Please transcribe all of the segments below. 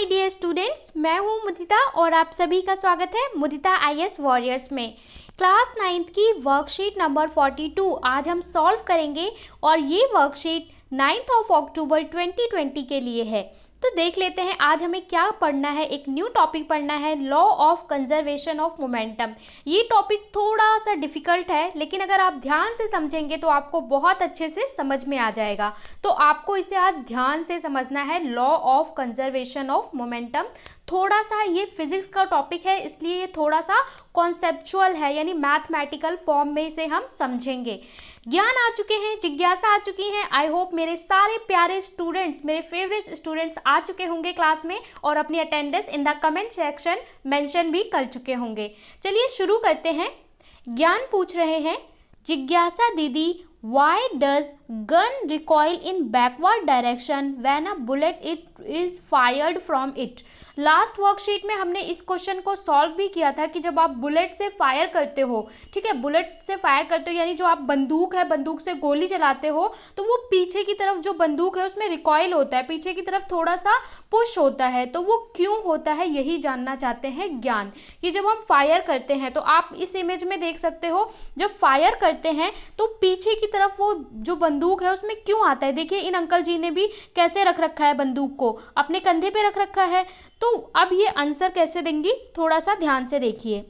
Hi dear students, मैं हूं मुदिता और आप सभी का स्वागत है मुदिता आईएएस वॉरियर्स में। क्लास 9th की वर्कशीट नंबर 42 आज हम सॉल्व करेंगे और ये वर्कशीट 9 अक्टूबर 2020 के लिए है। तो देख लेते हैं आज हमें क्या पढ़ना है। एक न्यू टॉपिक पढ़ना है, law of conservation of momentum. ये टॉपिक थोड़ा सा डिफिकल्ट है, लेकिन अगर आप ध्यान से समझेंगे तो आपको बहुत अच्छे से समझ में आ जाएगा। तो आपको इसे आज ध्यान से समझना है, law of conservation of momentum. थोड़ा सा ये फिजिक्स का टॉपिक है, इसलिए ये थोड़ा सा कॉन्सेप्चुअल है, यानी मैथमेटिकल फॉर्म में इसे हम समझेंगे। ज्ञान आ चुके हैं, जिज्ञासा आ चुकी है। आई होप मेरे सारे प्यारे स्टूडेंट्स, मेरे फेवरेट स्टूडेंट्स आ चुके होंगे क्लास में और अपनी attendance in the comment section mention भी कर चुके होंगे। चलिए शुरू करते हैं। ज्ञान पूछ रहे हैं, जिज्ञासा दीदी, why does gun recoil in backward direction when a bullet it is fired from it? Last worksheet में हमने इस क्वेश्चन को सॉल्व भी किया था कि जब आप बुलेट से फायर करते हो, ठीक है, बुलेट से फायर करते हो यानी जो आप बंदूक है, बंदूक से गोली चलाते हो, तो वो पीछे की तरफ जो बंदूक है उसमें रिकॉइल होता है, पीछे की तरफ थोड़ा सा पुश होता है। तो वो क्यों होता है, यही जानना चाहते हैं ज्ञान, कि जब हम फायर करते हैं तो आप इस इमेज में देख सकते हो, जब फायर करते हैं तो पीछे की तरफ वो जो बंदूक है उसमें क्यों आता है। देखिए इन अंकल जी ने भी कैसे रख रखा है, बंदूक को अपने कंधे पे रख रखा है। तो अब ये आंसर कैसे देंगी, थोड़ा सा ध्यान से देखिए।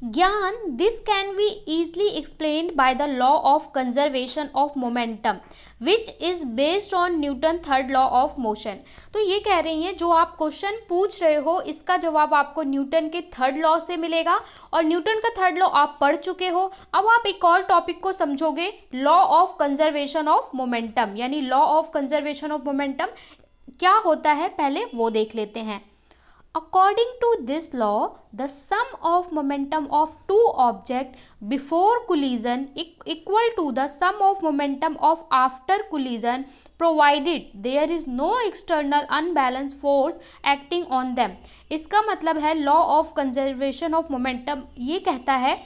ज्ञान, this can be easily explained by the law of conservation of momentum which is based on Newton third law of motion. तो ये कह रही हैं जो आप क्वेश्चन पूछ रहे हो इसका जवाब आपको न्यूटन के थर्ड लॉ से मिलेगा, और न्यूटन का थर्ड लॉ आप पढ़ चुके हो। अब आप एक और टॉपिक को समझोगे, law of conservation of momentum, यानी law of conservation of momentum क्या होता है पहले वो देख लेते हैं। According to this law, the sum of momentum of two objects before collision equal to the sum of momentum of after collision, provided there is no external unbalanced force acting on them। इसका मतलब है law of conservation of momentum ये कहता है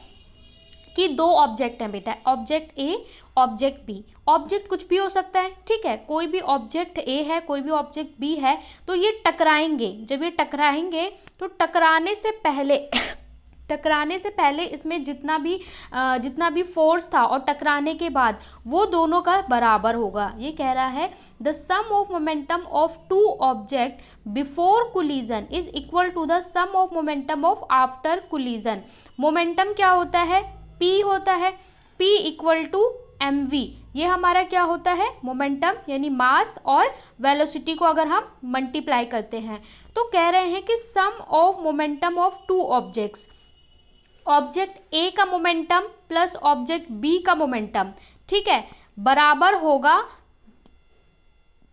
कि दो object हैं बेटा, object A, object B. Object कुछ भी हो सकता है, ठीक है, कोई भी ऑब्जेक्ट ए है, कोई भी ऑब्जेक्ट बी है, तो ये टकराएंगे। जब ये टकराएंगे तो टकराने से पहले इसमें जितना भी फोर्स था और टकराने के बाद वो दोनों का बराबर होगा। ये कह रहा है the sum of momentum of two object before collision is equal to the sum of momentum of after collision. Momentum क्या होता है, P होता है, P इक्वल टू mv। ये हमारा क्या होता है, मोमेंटम, यानी मास और वेलोसिटी को अगर हम मल्टीप्लाई करते हैं तो कह रहे हैं कि sum of momentum of two objects, object A का मोमेंटम प्लस ऑब्जेक्ट बी का मोमेंटम, ठीक है, बराबर होगा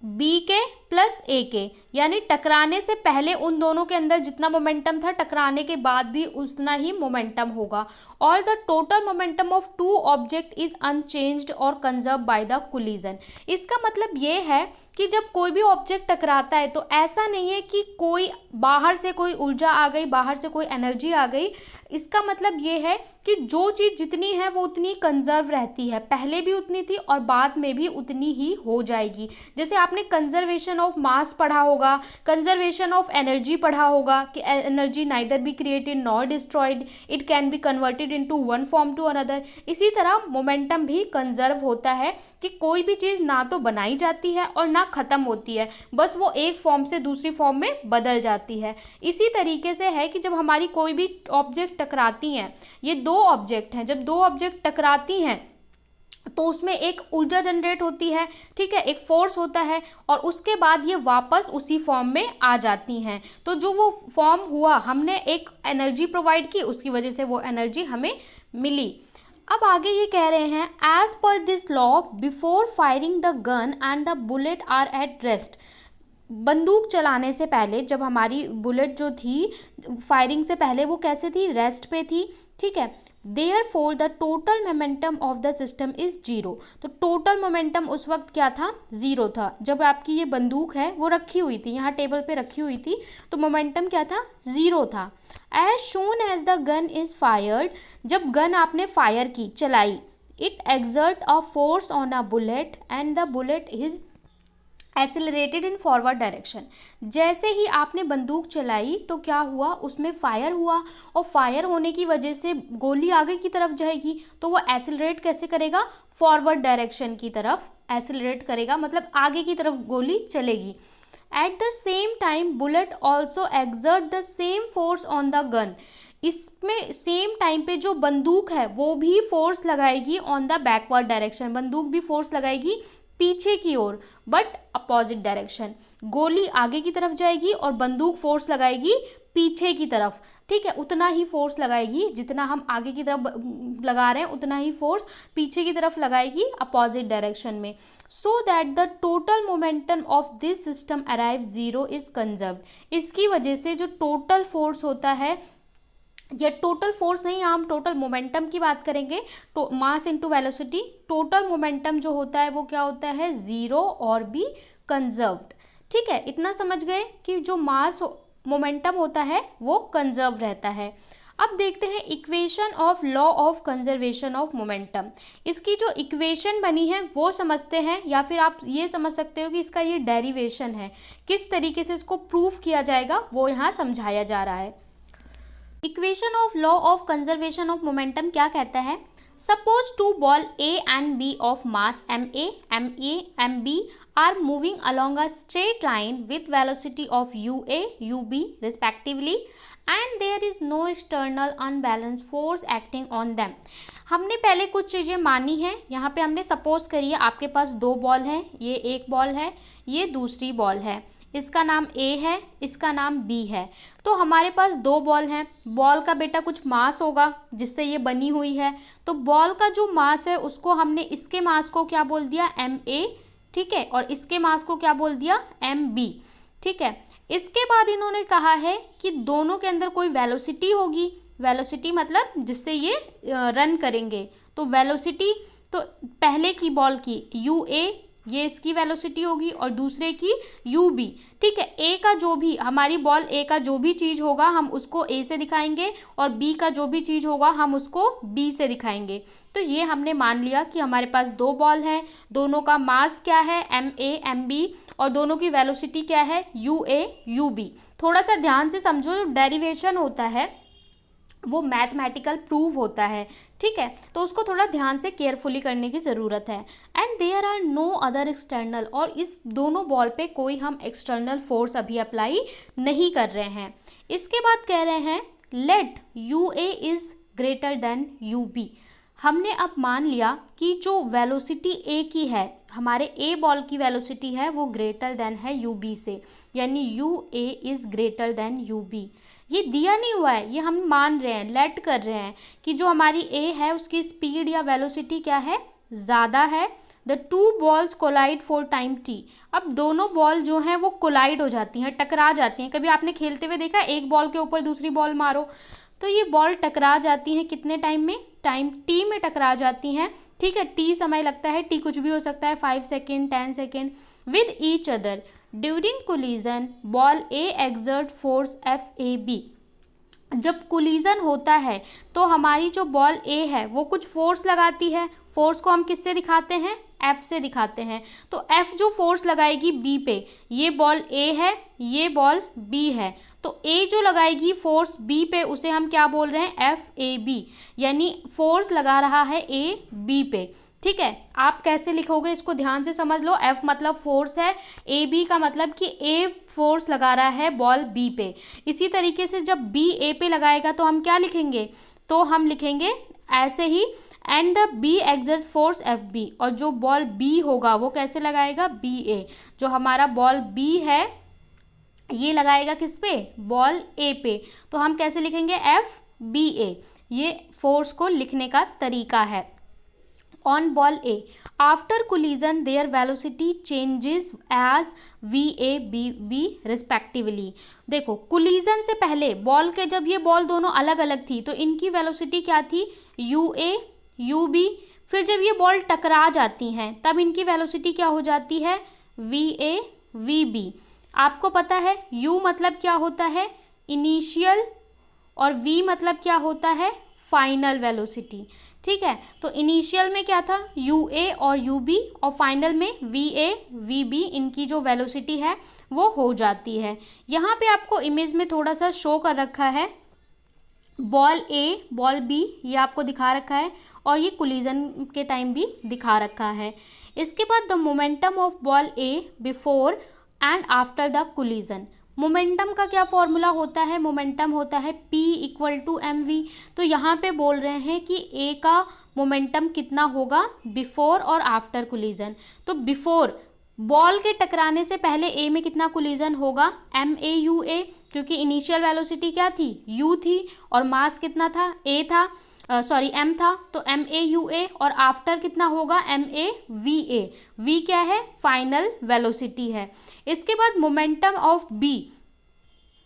बी के प्लस ए के। यानी टकराने से पहले उन दोनों के अंदर जितना मोमेंटम था, टकराने के बाद भी उतना ही मोमेंटम होगा। और the total momentum of two object is unchanged और कंजर्व बाय द कोलिजन। इसका मतलब ये है कि जब कोई भी ऑब्जेक्ट टकराता है तो ऐसा नहीं है कि कोई बाहर से कोई ऊर्जा आ गई, बाहर से कोई एनर्जी आ गई। इसका मतलब ये है कि जो चीज़ जितनी है वो उतनी कंजर्व रहती है, पहले भी उतनी थी और बाद में भी उतनी ही हो जाएगी। जैसे आपने कंजर्वेशन ऑफ मास पढ़ा होगा, कंजर्वेशन ऑफ एनर्जी पढ़ा होगा कि energy neither be created nor destroyed, it can be converted into one form to another. इसी तरह मोमेंटम भी कंजर्व होता है कि कोई भी चीज़ ना तो बनाई जाती है और ना खत्म होती है, बस वो एक फॉर्म से दूसरी फॉर्म में बदल जाती है। इसी तरीके से है कि जब हमारी कोई भी ऑब्जेक्ट टकराती हैं, ये दो ऑब्जेक्ट हैं, जब दो ऑब्जेक्ट टकराती हैं तो उसमें एक ऊर्जा जनरेट होती है, ठीक है, एक फोर्स होता है, और उसके बाद ये वापस उसी फॉर्म में आ जाती हैं। तो जो वो फॉर्म हुआ, हमने एक एनर्जी प्रोवाइड की, उसकी वजह से वो एनर्जी हमें मिली। अब आगे ये कह रहे हैं, as per this law before firing the gun and the bullet are at rest. बंदूक चलाने से पहले जब हमारी बुलेट जो थी फायरिंग से पहले वो कैसे थी, रेस्ट पे थी, ठीक है। Therefore the total momentum of the system is zero। तो टोटल मोमेंटम उस वक्त क्या था, ज़ीरो था। जब आपकी ये बंदूक है वो रखी हुई थी, यहाँ टेबल पे रखी हुई थी, तो मोमेंटम क्या था, ज़ीरो था। As soon as the gun is fired, जब गन आपने फायर की, चलाई, it exert a force on a bullet and the bullet is accelerated in forward direction. जैसे ही आपने बंदूक चलाई तो क्या हुआ, उसमें फायर हुआ, और फायर होने की वजह से गोली आगे की तरफ जाएगी, तो वो एक्सेलरेट कैसे करेगा, फॉरवर्ड डायरेक्शन की तरफ एक्सेलरेट करेगा, मतलब आगे की तरफ गोली चलेगी। At the same time bullet also exert the same force on the gun. इसमें सेम टाइम पे जो बंदूक है वो भी फोर्स लगाएगी ऑन द बैकवर्ड डायरेक्शन, बंदूक भी फोर्स लगाएगी पीछे की ओर, बट अपोजिट डायरेक्शन। गोली आगे की तरफ जाएगी और बंदूक फोर्स लगाएगी पीछे की तरफ, ठीक है, उतना ही फोर्स लगाएगी जितना हम आगे की तरफ लगा रहे हैं, उतना ही फोर्स पीछे की तरफ लगाएगी अपोजिट डायरेक्शन में। So that the total momentum of this system arrive zero is conserved. इसकी वजह से जो टोटल फोर्स होता है, ये टोटल फोर्स नहीं, हम टोटल मोमेंटम की बात करेंगे, तो mass into velocity, total momentum जो होता है वो क्या होता है, जीरो और बी कंजर्व्ड। ठीक है, इतना समझ गए कि जो मास मोमेंटम होता है वो कंजर्व रहता है। अब देखते हैं equation of law of conservation of momentum. इसकी जो इक्वेशन बनी है वो समझते हैं, या फिर आप ये समझ सकते हो कि इसका ये डेरिवेशन है, किस तरीके से इसको प्रूफ किया जाएगा वो यहाँ समझाया जा रहा है। Equation of law of conservation of momentum क्या कहता है, suppose two ball A and B of mass M B are moving along a straight line with velocity of UA, UB respectively and there is no external unbalanced force acting on them। हमने पहले कुछ चीज़ें मानी हैं, यहाँ पे हमने suppose करिए आपके पास दो बॉल हैं, ये एक बॉल है, ये दूसरी बॉल है, इसका नाम A है, इसका नाम B है। तो हमारे पास दो बॉल हैं, बॉल का बेटा कुछ मास होगा जिससे ये बनी हुई है, तो बॉल का जो मास है उसको हमने इसके मास को क्या बोल दिया, MA, ठीक है, और इसके मास को क्या बोल दिया, MB, ठीक है। इसके बाद इन्होंने कहा है कि दोनों के अंदर कोई वेलोसिटी होगी, वेलोसिटी मतलब जिससे ये रन करेंगे, तो वेलोसिटी तो पहले की बॉल की UA, ये इसकी वेलोसिटी होगी, और दूसरे की UB, ठीक है। A का जो भी, हमारी बॉल A का जो भी चीज़ होगा हम उसको A से दिखाएंगे, और B का जो भी चीज़ होगा हम उसको B से दिखाएंगे। तो ये हमने मान लिया कि हमारे पास दो बॉल हैं, दोनों का मास क्या है, MA, MB, और दोनों की वेलोसिटी क्या है, UA, UB। थोड़ा सा ध्यान से समझो, जो डेरिवेशन होता है वो मैथमेटिकल प्रूव होता है, ठीक है, तो उसको थोड़ा ध्यान से केयरफुली करने की ज़रूरत है। And there are no other external, और इस दोनों बॉल पे कोई हम एक्सटर्नल फोर्स अभी अप्लाई नहीं कर रहे हैं। इसके बाद कह रहे हैं let UA is greater than UB। हमने अब मान लिया कि जो वेलोसिटी A की है, हमारे A बॉल की वेलोसिटी है वो ग्रेटर देन है UB से, यानी UA is greater than UB। ये दिया नहीं हुआ है, ये हम मान रहे हैं, लेट कर रहे हैं कि जो हमारी A है उसकी स्पीड या वेलोसिटी क्या है, ज़्यादा है। The two balls collide for time t। अब दोनों बॉल जो हैं वो कोलाइड हो जाती हैं, टकरा जाती हैं। कभी आपने खेलते हुए देखा, एक बॉल के ऊपर दूसरी बॉल मारो तो ये बॉल टकरा जाती हैं, कितने टाइम में, टाइम t में टकरा जाती हैं, ठीक है। t समय लगता है, t कुछ भी हो सकता है, 5 second, 10 second, with each other. During collision ball A exert force FAB। जब कोलिजन होता है तो हमारी जो बॉल A है वो कुछ फोर्स लगाती है, फोर्स को हम किससे दिखाते हैं, F से दिखाते हैं। तो F जो फोर्स लगाएगी B पे, ये बॉल A है, ये बॉल B है, तो A जो लगाएगी फोर्स B पे उसे हम क्या बोल रहे हैं, FAB, यानी फोर्स लगा रहा है A B पे, ठीक है। आप कैसे लिखोगे इसको ध्यान से समझ लो। F मतलब फोर्स है, AB का मतलब कि A फोर्स लगा रहा है बॉल B पे। इसी तरीके से जब B A पे लगाएगा तो हम क्या लिखेंगे, तो हम लिखेंगे ऐसे ही, and the B exerts force FB, और जो बॉल B होगा वो कैसे लगाएगा, BA। जो हमारा बॉल B है ये लगाएगा किस पे, बॉल A पे, तो हम कैसे लिखेंगे, FBA। ये फोर्स को लिखने का तरीका है। On ball A, after collision their velocity changes as VA BB respectively। देखो collision से पहले बॉल के, जब ये बॉल दोनों अलग अलग थी तो इनकी वेलोसिटी क्या थी, UA UB। फिर जब ये बॉल टकरा जाती हैं तब इनकी वेलोसिटी क्या हो जाती है, VA VB। आपको पता है U मतलब क्या होता है, इनिशियल, और V मतलब क्या होता है, फाइनल वेलोसिटी। ठीक है, तो इनिशियल में क्या था, UA और UB, और फाइनल में VA VB, इनकी जो वेलोसिटी है वो हो जाती है। यहाँ पे आपको इमेज में थोड़ा सा शो कर रखा है, बॉल A बॉल B ये आपको दिखा रखा है, और ये कोलिजन के टाइम भी दिखा रखा है। इसके बाद the momentum of ball A before and after the collision. Momentum का क्या फॉर्मूला होता है, मोमेंटम होता है P = mv। तो यहाँ पे बोल रहे हैं कि A का मोमेंटम कितना होगा बिफोर और आफ्टर कोलिजन। तो बिफोर, बॉल के टकराने से पहले A में कितना कोलिजन होगा, MAUA, क्योंकि इनिशियल वेलोसिटी क्या थी, U थी, और मास कितना था, A था, M था, तो MAUA, और आफ्टर कितना होगा, MAVA। V क्या है, फाइनल वेलोसिटी है। इसके बाद मोमेंटम ऑफ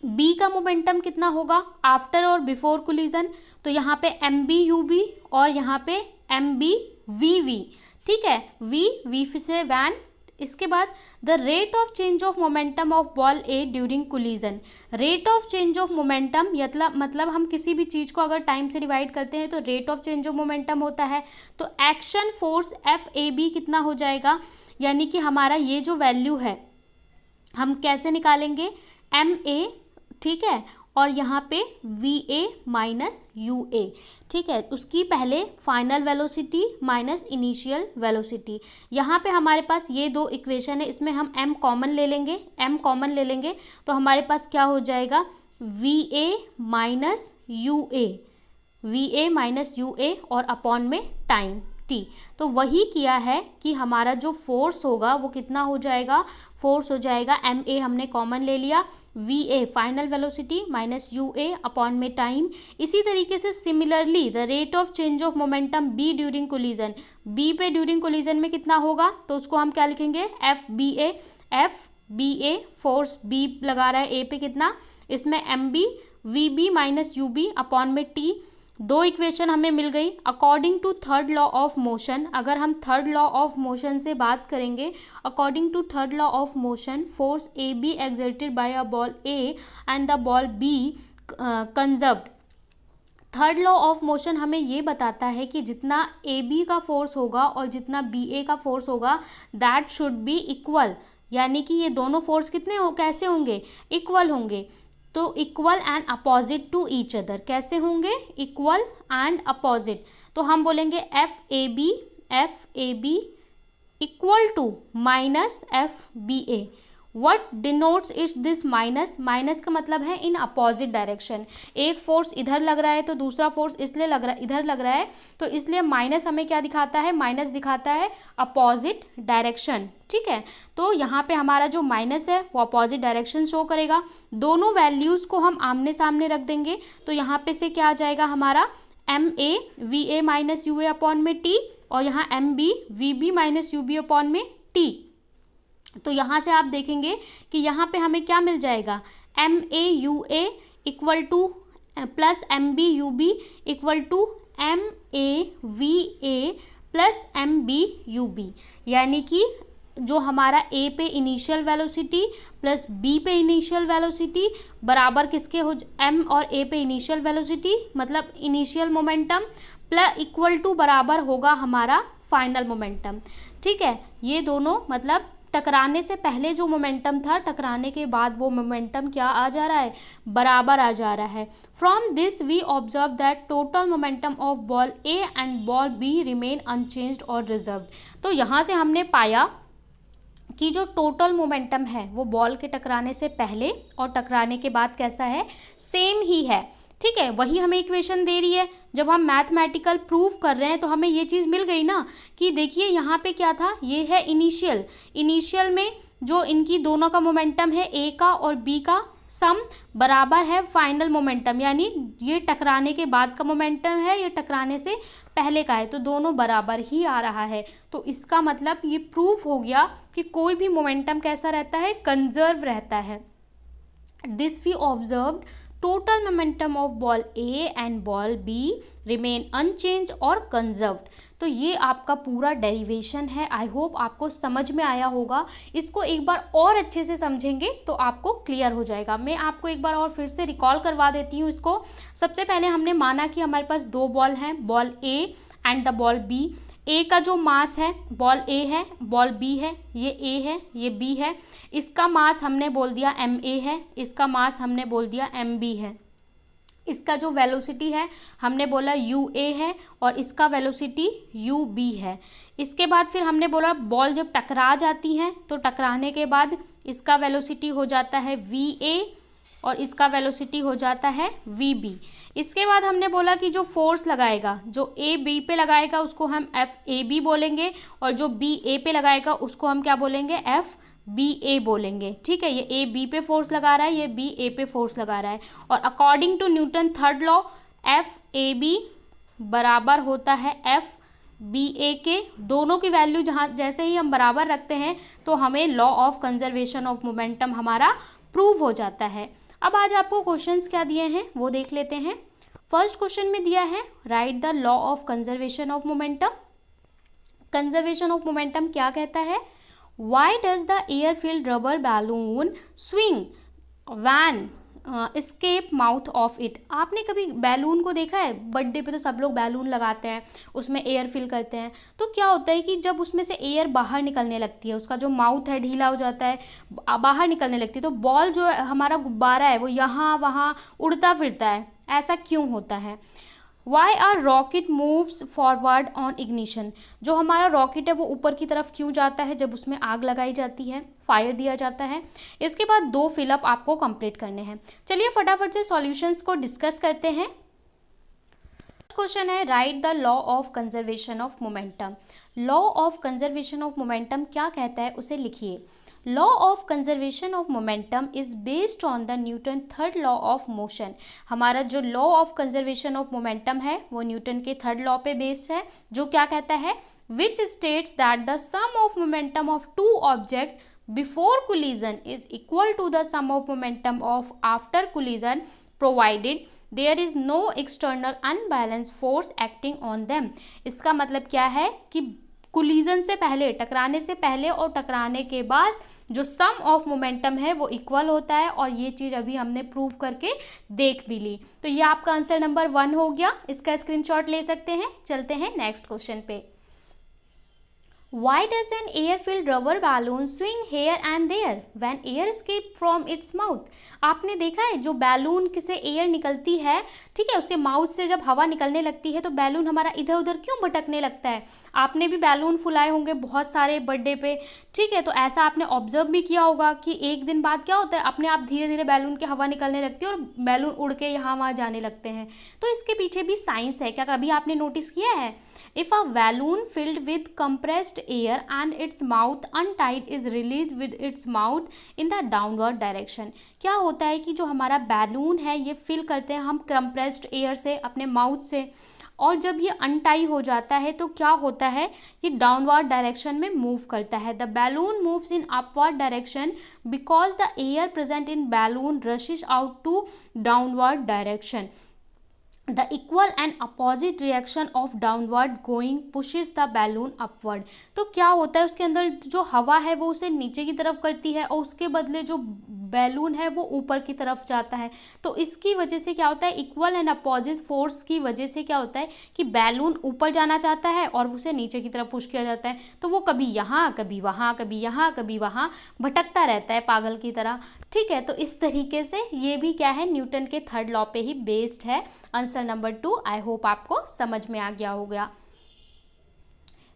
B का मोमेंटम कितना होगा आफ्टर और बिफोर कोलिजन, तो यहाँ पे MBUB और यहाँ पे MBVV। ठीक है, V से वैन। इसके बाद the rate of change of momentum of ball A during collision. Rate of change of momentum मतलब हम किसी भी चीज़ को अगर टाइम से डिवाइड करते हैं तो rate of change of momentum होता है। तो एक्शन फोर्स FAB कितना हो जाएगा, यानी कि हमारा ये जो वैल्यू है हम कैसे निकालेंगे, MA, ठीक है, और यहाँ पे VA - UA। ठीक है, उसकी पहले final velocity minus initial velocity. यहाँ पे हमारे पास ये दो इक्वेशन है, इसमें हम m कॉमन ले लेंगे, तो हमारे पास क्या हो जाएगा, VA - UA और अपॉन में टाइम t। तो वही किया है कि हमारा जो फोर्स होगा वो कितना हो जाएगा, फोर्स हो जाएगा MA हमने कॉमन ले लिया, VA final velocity minus UA upon में टाइम। इसी तरीके से similarly the rate of change of momentum B during collision, B पे ड्यूरिंग कोलिजन में कितना होगा, तो उसको हम क्या लिखेंगे, FBA, फोर्स B लगा रहा है A पे कितना, इसमें MBVB - UB अपॉन में T। दो इक्वेशन हमें मिल गई। According to third law of motion, अगर हम थर्ड लॉ ऑफ मोशन से बात करेंगे, according to third law of motion force AB exerted by a ball A and the ball B conserved. Third law of motion हमें ये बताता है कि जितना AB का फोर्स होगा और जितना BA का फोर्स होगा दैट शुड बी इक्वल, यानी कि ये दोनों फोर्स कैसे होंगे, इक्वल होंगे। तो equal and opposite to each other, कैसे होंगे, इक्वल एंड अपोजिट। तो हम बोलेंगे FAB equal to minus FBA। What denotes it's this minus का मतलब है इन अपोजिट डायरेक्शन। एक फोर्स इधर लग रहा है तो दूसरा फोर्स इसलिए इधर लग रहा है, तो इसलिए माइनस हमें क्या दिखाता है, माइनस दिखाता है अपोजिट डायरेक्शन। ठीक है, तो यहाँ पे हमारा जो माइनस है वो अपोजिट डायरेक्शन शो करेगा। दोनों वैल्यूज़ को हम आमने सामने रख देंगे, तो यहाँ पे से क्या आ जाएगा हमारा MAVA - UA अपॉन में T, और यहाँ MBVB - UB अपॉन में T। तो यहाँ से आप देखेंगे कि यहाँ पे हमें क्या मिल जाएगा, MAUA equal to plus MBUB equal to MAVA plus MBUB, यानी कि जो हमारा A पे इनिशियल वेलोसिटी प्लस B पे इनिशियल वेलोसिटी बराबर किसके हो, M और A पे इनिशियल वेलोसिटी मतलब initial momentum plus equal to बराबर होगा हमारा फाइनल मोमेंटम। ठीक है, ये दोनों मतलब टकराने से पहले जो मोमेंटम था, टकराने के बाद वो मोमेंटम क्या आ जा रहा है, बराबर आ जा रहा है। From this we observe that total momentum of ball A and ball B remain unchanged और रिजर्व्ड। तो यहाँ से हमने पाया कि जो टोटल मोमेंटम है वो बॉल के टकराने से पहले और टकराने के बाद कैसा है, सेम ही है। ठीक है, वही हमें इक्वेशन दे रही है। जब हम मैथमेटिकल प्रूफ कर रहे हैं तो हमें ये चीज़ मिल गई ना कि देखिए यहाँ पे क्या था, ये है इनिशियल में जो इनकी दोनों का मोमेंटम है A का और B का सम बराबर है फाइनल मोमेंटम, यानी ये टकराने के बाद का मोमेंटम है, ये टकराने से पहले का है, तो दोनों बराबर ही आ रहा है। तो इसका मतलब ये प्रूफ हो गया कि कोई भी मोमेंटम कैसा रहता है, कंजर्व रहता है। This we observed total momentum of ball A and ball B remain unchanged or conserved। तो ये आपका पूरा डेरिवेशन है। आई होप आपको समझ में आया होगा। इसको एक बार और अच्छे से समझेंगे तो आपको क्लियर हो जाएगा। मैं आपको एक बार और फिर से रिकॉल करवा देती हूँ इसको। सबसे पहले हमने माना कि हमारे पास दो बॉल हैं, ball A and the ball B. A का जो मास है, बॉल ए है, बॉल बी है, ये ए है, ये बी है। इसका मास हमने बोल दिया एम ए है, इसका मास हमने बोल दिया एम बी है। इसका जो वेलोसिटी है हमने बोला यू ए है और इसका वेलोसिटी यू बी है। इसके बाद फिर हमने बोला बॉल जब टकरा जाती हैं तो टकराने के बाद इसका वेलोसिटी हो जाता है वी ए और इसका वेलोसिटी हो जाता है वी बी। इसके बाद हमने बोला कि जो फोर्स लगाएगा, जो ए बी पे लगाएगा उसको हम एफ ए बी बोलेंगे और जो बी ए पे लगाएगा उसको हम क्या बोलेंगे, एफ बी ए बोलेंगे। ठीक है, ये ए बी पे फोर्स लगा रहा है, ये बी ए पे फोर्स लगा रहा है। और according to Newton third law F A B बराबर होता है एफ बी ए के। दोनों की वैल्यू जहाँ जैसे ही हम बराबर रखते हैं तो हमें law of conservation of momentum हमारा प्रूव हो जाता है। अब आज आपको क्वेश्चंस क्या दिए हैं वो देख लेते हैं। फर्स्ट क्वेश्चन में दिया है right the law of conservation of momentum. Conservation of momentum क्या कहता है, Why does the air-filled rubber balloon swing when escape mouth of it? आपने कभी बैलून को देखा है? बर्थडे पे तो सब लोग बैलून लगाते हैं, उसमें एयर फिल करते हैं। तो क्या होता है कि जब उसमें से एयर बाहर निकलने लगती है, उसका जो माउथ है ढीला हो जाता है, बाहर निकलने लगती है, तो बॉल जो हमारा गुब्बारा है वो यहाँ वहाँ उड़ता फिरता है। ऐसा क्यों होता है? Why are rocket moves forward on ignition. जो हमारा रॉकेट है वो ऊपर की तरफ क्यों जाता है जब उसमें आग लगाई जाती है, फायर दिया जाता है। इसके बाद दो फिलअप आपको कंप्लीट करने हैं। चलिए फटाफट से सॉल्यूशंस को डिस्कस करते हैं। क्वेश्चन है right the law of conservation of momentum. Law of conservation of momentum क्या कहता है उसे लिखिए। Law of conservation of momentum is based on the Newton third law of motion. हमारा जो law of conservation of momentum है वो Newton के थर्ड लॉ पे बेस्ड है, जो क्या कहता है, which states that the sum of momentum of two object before collision is equal to the sum of momentum of after collision provided there is no external unbalance force acting on them. इसका मतलब क्या है कि collision से पहले, टकराने से पहले और टकराने के बाद जो सम ऑफ मोमेंटम है वो इक्वल होता है, और ये चीज़ अभी हमने प्रूव करके देख भी ली। तो ये आपका आंसर नंबर 1 हो गया। इसका स्क्रीनशॉट ले सकते हैं। चलते हैं नेक्स्ट क्वेश्चन पे। Why does an air-filled rubber balloon swing here and there when air escapes from its mouth? आपने देखा है जो बैलून से एयर निकलती है, ठीक है, उसके माउथ से जब हवा निकलने लगती है तो बैलून हमारा इधर उधर क्यों भटकने लगता है? आपने भी बैलून फुलाए होंगे बहुत सारे बर्थडे पे, ठीक है, तो ऐसा आपने ऑब्जर्व भी किया होगा कि एक दिन बाद क्या होता है, अपने आप धीरे धीरे बैलून की हवा निकलने लगती है और बैलून उड़ के यहाँ वहाँ जाने लगते हैं। तो इसके पीछे भी साइंस है। क्या कभी आपने नोटिस किया है? If a balloon filled with compressed air and its mouth untied is released with its mouth in the downward direction. क्या होता है कि जो हमारा बैलून है ये फिल करते हैं हम कंप्रेस्ड एयर से, अपने माउथ से, और जब ये अनटाई हो जाता है तो क्या होता है, ये डाउनवर्ड डायरेक्शन में मूव करता है। The balloon moves in upward direction because the air present in balloon rushes out to downward direction. The equal and opposite reaction of downward going pushes the balloon upward. तो क्या होता है, उसके अंदर जो हवा है वो उसे नीचे की तरफ करती है और उसके बदले जो बैलून है वो ऊपर की तरफ जाता है। तो इसकी वजह से क्या होता है, इक्वल एंड अपोजिट फोर्स की वजह से क्या होता है कि बैलून ऊपर जाना चाहता है और उसे नीचे की तरफ पुश किया जाता है। तो वो कभी यहाँ कभी वहाँ, कभी यहाँ कभी वहाँ भटकता रहता है पागल की तरह। ठीक है, तो इस तरीके से ये भी क्या है, न्यूटन के थर्ड लॉ पे ही बेस्ड है। आंसर नंबर 2 आई होप आपको समझ में आ गया होगा।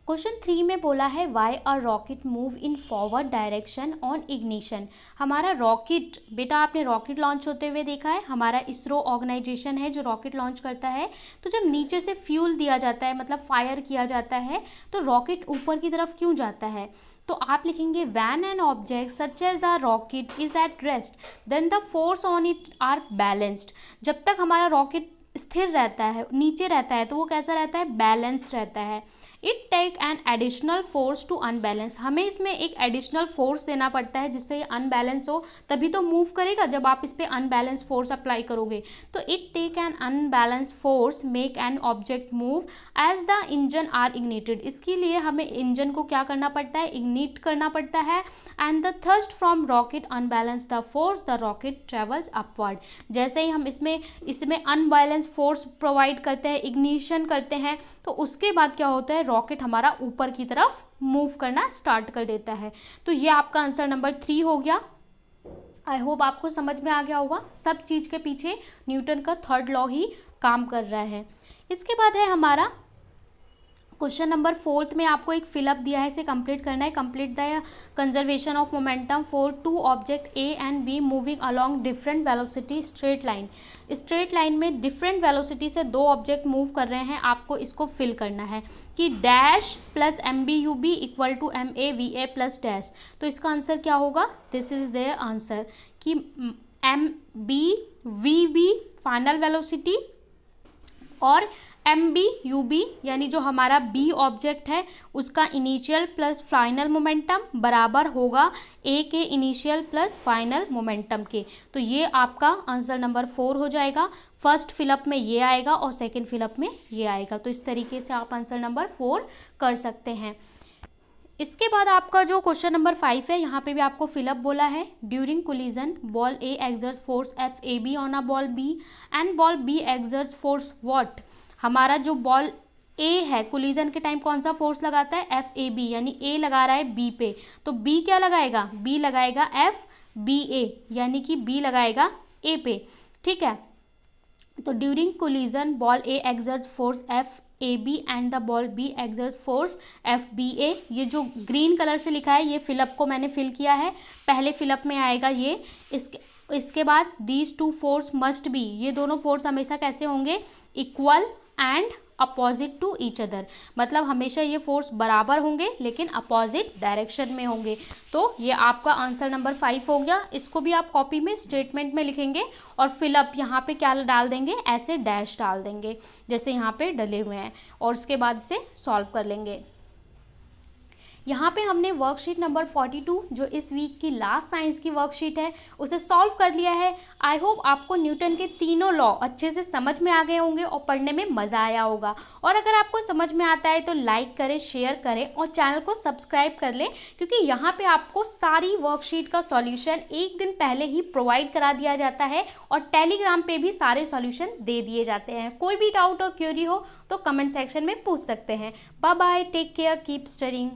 क्वेश्चन 3 में बोला है why a rocket move in forward direction on ignition. हमारा रॉकेट, बेटा आपने रॉकेट लॉन्च होते हुए देखा है, हमारा इसरो ऑर्गेनाइजेशन है जो रॉकेट लॉन्च करता है। तो जब नीचे से फ्यूल दिया जाता है, मतलब फायर किया जाता है, तो रॉकेट ऊपर की तरफ क्यों जाता है? तो आप लिखेंगे when an object such as a rocket is at rest then the force on it are balanced. जब तक हमारा रॉकेट स्थिर रहता है, नीचे रहता है, तो वो कैसा रहता है, बैलेंस रहता है। It take an additional force to unbalance, हमें इसमें एक एडिशनल फोर्स देना पड़ता है जिससे ये अनबैलेंस हो, तभी तो मूव करेगा जब आप इस पर अनबैलेंस फोर्स अप्लाई करोगे। तो it take an unbalance force make an object move as the engine are ignited, इसके लिए हमें इंजन को क्या करना पड़ता है, इग्निट करना पड़ता है। And the thrust from rocket unbalance the force, the rocket travels upward, जैसे ही हम इसमें अनबैलेंस फोर्स प्रोवाइड करते हैं, इग्निशन करते हैं, तो उसके बाद क्या होता है, रॉकेट हमारा ऊपर की तरफ मूव करना स्टार्ट कर देता है। तो ये आपका आंसर नंबर 3 हो गया। आई होप आपको समझ में आ गया होगा, सब चीज़ के पीछे न्यूटन का थर्ड लॉ ही काम कर रहा है। इसके बाद है हमारा क्वेश्चन नंबर 4 में आपको एक फिलअप दिया है, इसे कंप्लीट करना है। Complete the conservation of momentum for two object A and B moving along different velocity straight line, straight line में डिफरेंट वेलोसिटी से दो ऑब्जेक्ट मूव कर रहे हैं, आपको इसको फिल करना है कि dash plus M B U B equal to M A V A plus dash. तो इसका आंसर क्या होगा, दिस इज द आंसर कि M B V B final velocity और एम बी यू बी यानी जो हमारा बी ऑब्जेक्ट है उसका इनिशियल प्लस फाइनल मोमेंटम बराबर होगा ए के इनिशियल प्लस फाइनल मोमेंटम के। तो ये आपका आंसर नंबर 4 हो जाएगा। फर्स्ट फिलअप में ये आएगा और सेकंड फिलअप में ये आएगा। तो इस तरीके से आप आंसर नंबर 4 कर सकते हैं। इसके बाद आपका जो क्वेश्चन नंबर 5 है, यहाँ पे भी आपको फिलअप बोला है। During collision ball A exert force F A B on a ball B and ball B exert force what, हमारा जो बॉल ए है कोलिजन के टाइम कौन सा फोर्स लगाता है, एफ ए बी, यानी ए लगा रहा है बी पे, तो बी क्या लगाएगा, बी लगाएगा एफ बी ए, यानी कि बी लगाएगा ए पे, ठीक है। तो during collision ball A exert force F A B and the ball B exert force F B A, ये जो ग्रीन कलर से लिखा है ये फिलअप को मैंने फिल किया है, पहले फिलअप में आएगा ये। इसके बाद these two force must be, ये दोनों फोर्स हमेशा कैसे होंगे, equal and opposite to each other, मतलब हमेशा ये फोर्स बराबर होंगे लेकिन अपोजिट डायरेक्शन में होंगे। तो ये आपका आंसर नंबर 5 हो गया। इसको भी आप कॉपी में स्टेटमेंट में लिखेंगे और फिलअप यहाँ पे क्या डाल देंगे, ऐसे डैश डाल देंगे जैसे यहाँ पे डले हुए हैं, और उसके बाद इसे सॉल्व कर लेंगे। यहाँ पे हमने वर्कशीट नंबर 42 जो इस वीक की लास्ट साइंस की वर्कशीट है उसे सॉल्व कर लिया है। आई होप आपको न्यूटन के तीनों लॉ अच्छे से समझ में आ गए होंगे और पढ़ने में मज़ा आया होगा। और अगर आपको समझ में आता है तो लाइक करें, शेयर करें और चैनल को सब्सक्राइब कर लें, क्योंकि यहाँ पे आपको सारी वर्कशीट का सॉल्यूशन एक दिन पहले ही प्रोवाइड करा दिया जाता है और टेलीग्राम पे भी सारे सॉल्यूशन दे दिए जाते हैं। कोई भी डाउट और क्वेरी हो तो कमेंट सेक्शन में पूछ सकते हैं। Bye bye, take care, keep studying.